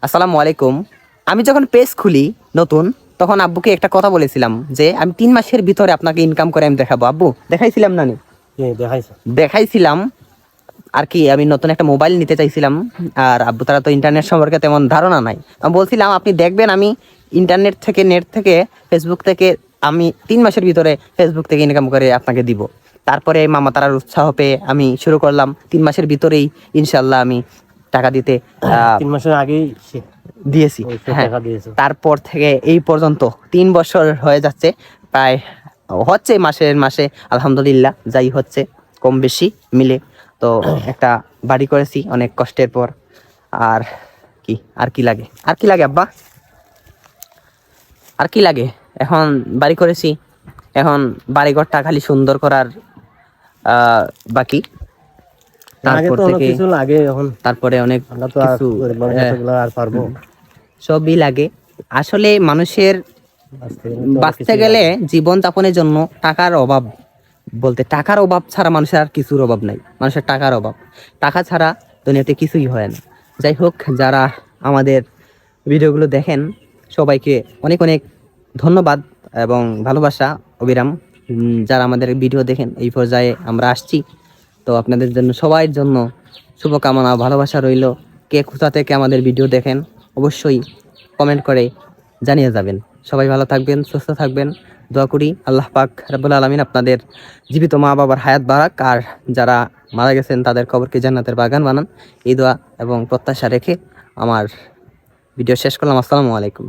আসসালামু আলাইকুম। আমি যখন পেজ খুলি নতুন, তখন আব্বুকে একটা কথা বলেছিলাম যে আমি 3 মাসের ভিতরে আপনাকে ইনকাম করে আমি দেখাবো। আব্বু দেখাইছিলাম না? দেখাইছিলাম আর কি। আমি নতুন একটা মোবাইল নিতে চাইছিলাম, আর আব্বু তারা তো ইন্টারনেট সম্পর্কে তেমন ধারণা নাই। আমি বলছিলাম আপনি দেখবেন আমি ইন্টারনেট থেকে, নেট থেকে, ফেসবুক থেকে আমি 3 মাসের ভিতরে ফেসবুক থেকে ইনকাম করে আপনাকে দিব। তারপরে মামা তারার উৎসাহ পেয়ে আমি শুরু করলাম। 3 মাসের ভিতরেই ইনশাল্লাহ আমি টাকা দিতে 3 মাসের আগেই দিয়েছি। হ্যাঁ, তারপর থেকে এই পর্যন্ত 3 বছর হয়ে যাচ্ছে প্রায়। হচ্ছে মাসের মাসে আলহামদুলিল্লাহ যাই হচ্ছে কম বেশি মিলে। তো একটা বাড়ি করেছি অনেক কষ্টের পর। আর কি, আর কি লাগে, আর কি লাগে আব্বা, আর কি লাগে? এখন বাড়ি করেছি, এখন বাড়িঘরটা খালি সুন্দর করার বাকি। তারপর থেকে তারপরে অনেক কিছু সবই লাগে। আসলে মানুষের বাঁচতে গেলে জীবন যাপনের জন্য টাকার অভাব, বলতে টাকার অভাব ছাড়া মানুষের আর কিছুর অভাব নাই। মানুষের টাকার অভাব, টাকা ছাড়া দুনিয়াতে কিছুই হয় না। যাই হোক, যারা আমাদের ভিডিওগুলো দেখেন সবাইকে অনেক অনেক ধন্যবাদ এবং ভালোবাসা অবিরাম। যারা আমাদের ভিডিও দেখেন এই পর্যায়ে আমরা আসছি, তো আপনাদের জন্য, সবার জন্য শুভকামনা, ভালোবাসা রইল। কে কোথা থেকে আমাদের ভিডিও দেখেন অবশ্যই কমেন্ট করে জানিয়ে যাবেন। সবাই ভালো থাকবেন, সুস্থ থাকবেন, দোয়া করি আল্লাহ পাক রব্বুল আলামিন আপনাদের জীবিত মা বাবার হায়াত বাড়াক, আর যারা মারা গেছেন তাদের কবরকে জান্নাতের বাগান বানান। এই দোয়া এবং প্রত্যাশা রেখে আমার ভিডিও শেষ করলাম। আসসালামু আলাইকুম।